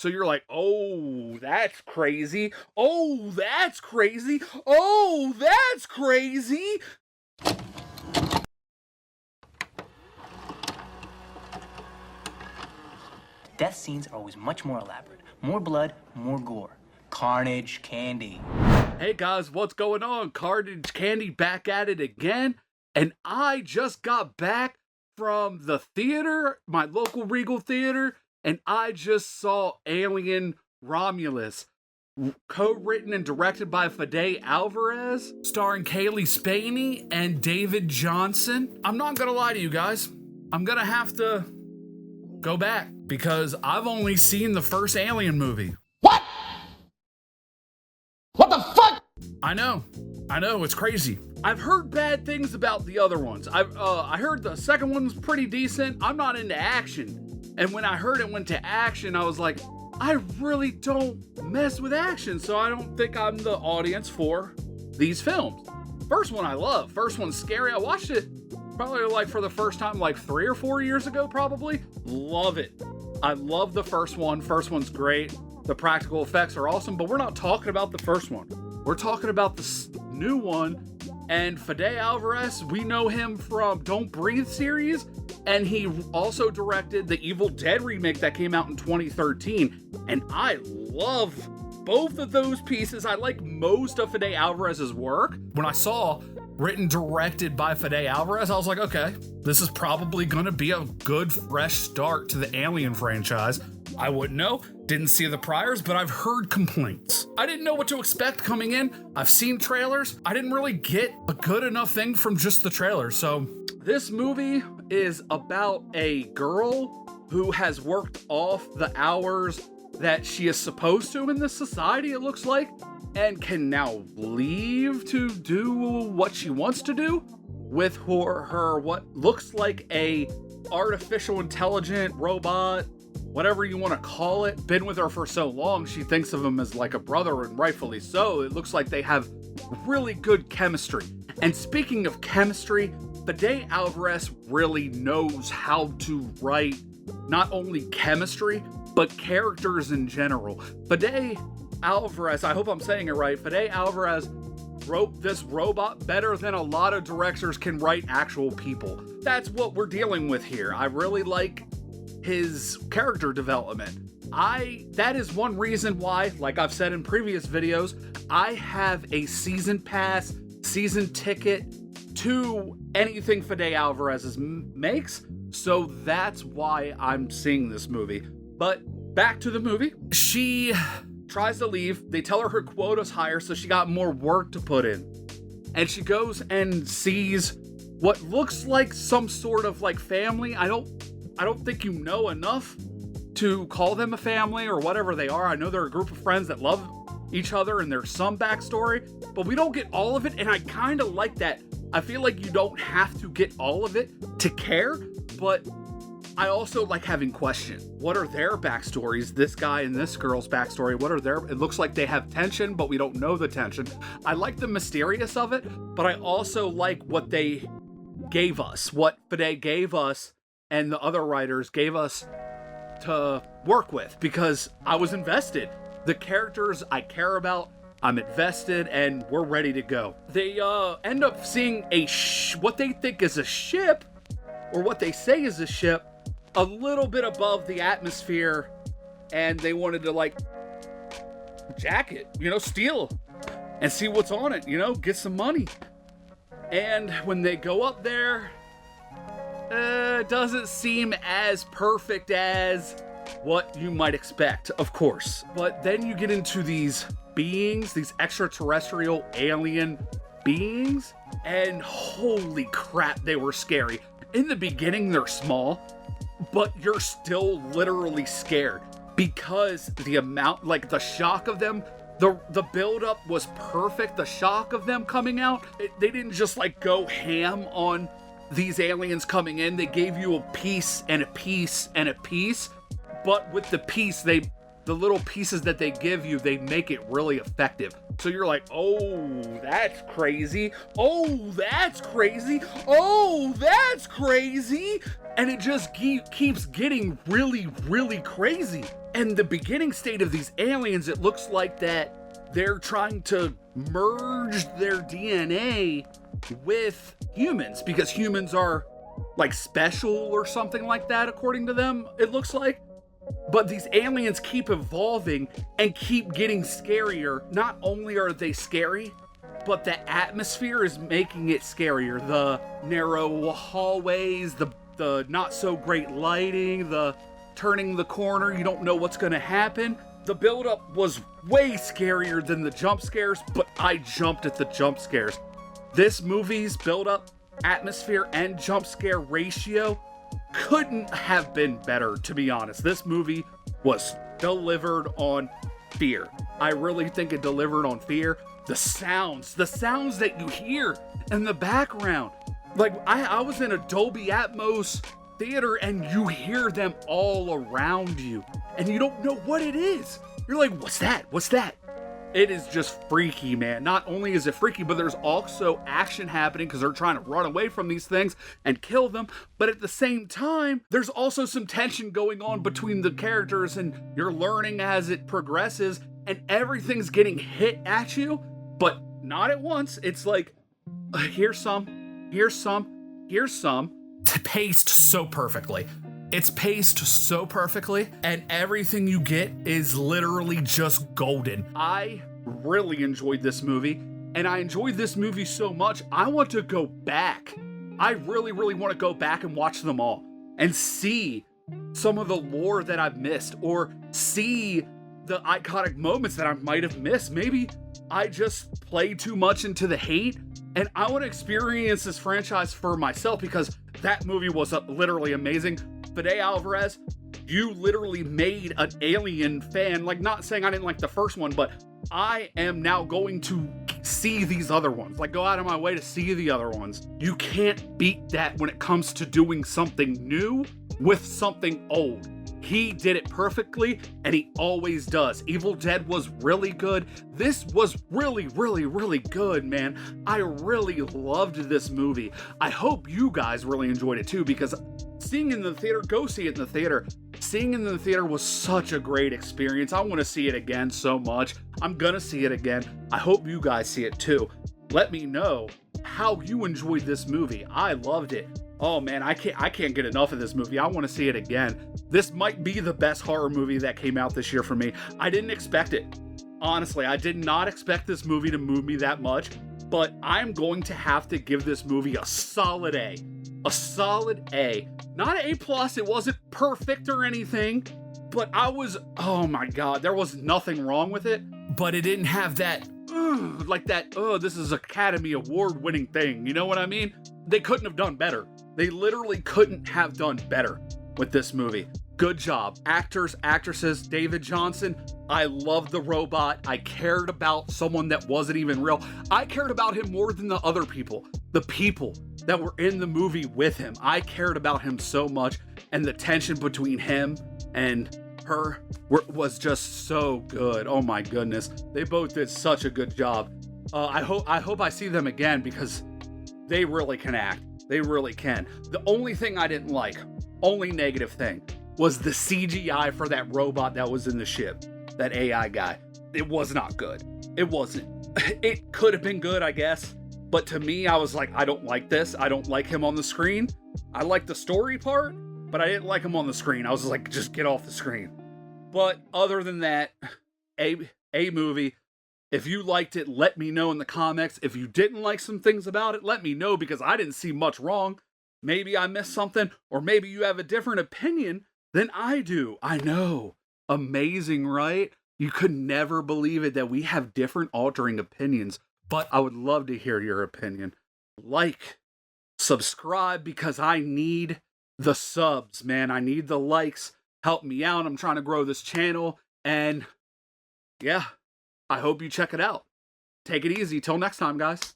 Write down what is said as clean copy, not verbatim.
So you're like, oh, that's crazy. Oh, that's crazy. Oh, that's crazy. Death scenes are always much more elaborate. More blood, more gore. Carnage, candy. Hey guys, what's going on? Carnage Candy back at it again. And I just got back from the theater, my local Regal theater, and I just saw Alien Romulus, co-written and directed by Fede Alvarez, starring Kaylee Spaney and David Johnson. I'm not gonna lie to you guys, I'm gonna have to go back because I've only seen the first Alien movie. What? What the fuck? I know, it's crazy. I've heard bad things about the other ones. I heard the second one was pretty decent. I'm not into action. And when I heard it went to action, I was like, I really don't mess with action, so I don't think I'm the audience for these films. First one I love. First one's scary. I watched it probably like for the first time like 3 or 4 years ago, probably. Love it. I love the first one. First one's great. The practical effects are awesome, but we're not talking about the first one. We're talking about the new one. And Fede Alvarez, we know him from Don't Breathe series, and he also directed the Evil Dead remake that came out in 2013. And I love both of those pieces. I like most of Fede Alvarez's work. When I saw written, directed by Fede Alvarez, I was like, okay, this is probably gonna be a good, fresh start to the Alien franchise. I wouldn't know, didn't see the priors, but I've heard complaints. I didn't know what to expect coming in. I've seen trailers. I didn't really get a good enough thing from just the trailers. So this movie is about a girl who has worked off the hours that she is supposed to in this society, it looks like, and can now leave to do what she wants to do with her what looks like a artificial intelligent robot, whatever you want to call it. Been with her for so long, she thinks of him as like a brother, and rightfully so. It looks like they have really good chemistry. And speaking of chemistry, Fede Alvarez really knows how to write not only chemistry, but characters in general. Fede Alvarez, I hope I'm saying it right, Fede Alvarez wrote this robot better than a lot of directors can write actual people. That's what we're dealing with here. I really like his character development. That is one reason why, like I've said in previous videos, I have a season pass, season ticket to anything Fede Alvarez makes, so that's why I'm seeing this movie. But back to the movie. She tries to leave. They tell her quota's higher, so she got more work to put in. And she goes and sees what looks like some sort of like family. I don't think you know enough to call them a family or whatever they are. I know they're a group of friends that love each other and there's some backstory, but we don't get all of it, and I kind of like that. I feel like you don't have to get all of it to care, but I also like having questions. What are their backstories? This guy and this girl's backstory, what are their... It looks like they have tension, but we don't know the tension. I like the mysterious of it, but I also like what they gave us, what Fede gave us and the other writers gave us to work with, because I was invested. The characters I care about, I'm invested, and we're ready to go. They end up seeing what they think is a ship, or what they say is a ship, a little bit above the atmosphere, and they wanted to like jack it, steal and see what's on it, get some money. And when they go up there, it doesn't seem as perfect as what you might expect, of course. But then you get into these beings, these extraterrestrial alien beings, and holy crap, they were scary. In the beginning, they're small, but you're still literally scared because the amount, like the shock of them, the build-up was perfect. The shock of them coming out, they didn't just like go ham on these aliens coming in. They gave you a piece and a piece and a piece, but with the piece, the little pieces that they give you, they make it really effective. So you're like, oh, that's crazy. Oh, that's crazy. Oh, that's crazy. And it just keeps getting really, really crazy. And the beginning state of these aliens, it looks like that they're trying to merge their DNA with humans because humans are like special or something like that, according to them, it looks like. But these aliens keep evolving and keep getting scarier. Not only are they scary, but the atmosphere is making it scarier. The narrow hallways, the not so great lighting, the turning the corner, you don't know what's gonna happen. The buildup was way scarier than the jump scares, but I jumped at the jump scares. This movie's buildup, atmosphere, and jump scare ratio couldn't have been better, to be honest. This movie was delivered on fear. I really think it delivered on fear. The sounds that you hear in the background. Like, I was in a Dolby Atmos theater and you hear them all around you and you don't know what it is. You're like, what's that? What's that? It is just freaky, man. Not only is it freaky, but there's also action happening because they're trying to run away from these things and kill them. But at the same time, there's also some tension going on between the characters and you're learning as it progresses and everything's getting hit at you, but not at once. It's like, here's some, here's some, here's some. Paced so perfectly. It's paced so perfectly, and everything you get is literally just golden. I really enjoyed this movie, and I enjoyed this movie so much, I want to go back. I really, really want to go back and watch them all and see some of the lore that I've missed, or see the iconic moments that I might have missed. Maybe I just play too much into the hate, and I want to experience this franchise for myself because that movie was literally amazing. Fede Alvarez, you literally made an Alien fan. Like, not saying I didn't like the first one, but I am now going to see these other ones. Like, go out of my way to see the other ones. You can't beat that when it comes to doing something new with something old. He did it perfectly, and he always does. Evil Dead was really good. This was really, really, really good, man. I really loved this movie. I hope you guys really enjoyed it too, because seeing it in the theater, go see it in the theater. Seeing it in the theater was such a great experience. I want to see it again so much. I'm gonna see it again. I hope you guys see it too. Let me know how you enjoyed this movie. I loved it. Oh man, I can't get enough of this movie. I want to see it again. This might be the best horror movie that came out this year for me. I didn't expect it. Honestly, I did not expect this movie to move me that much, but I'm going to have to give this movie a solid A. A solid A. Not an A+, it wasn't perfect or anything, but oh my god, there was nothing wrong with it, but it didn't have that, this is Academy Award winning thing, you know what I mean? They couldn't have done better. They literally couldn't have done better with this movie. Good job. Actors, actresses, David Johnson, I love the robot. I cared about someone that wasn't even real. I cared about him more than the other people. The people that were in the movie with him. I cared about him so much, and the tension between him and her was just so good. Oh my goodness. They both did such a good job. I hope I see them again because they really can act. They really can. The only thing I didn't like, only negative thing, was the CGI for that robot that was in the ship. That AI guy. It was not good. It wasn't. It could have been good, I guess. But to me, I was like, I don't like this. I don't like him on the screen. I like the story part, but I didn't like him on the screen. I was like, just get off the screen. But other than that, a movie. If you liked it, let me know in the comments. If you didn't like some things about it, let me know because I didn't see much wrong. Maybe I missed something, or maybe you have a different opinion than I do. I know. Amazing, right? You could never believe it that we have different altering opinions, but I would love to hear your opinion. Like, subscribe because I need the subs, man. I need the likes. Help me out. I'm trying to grow this channel, and yeah. I hope you check it out. Take it easy. Till next time, guys.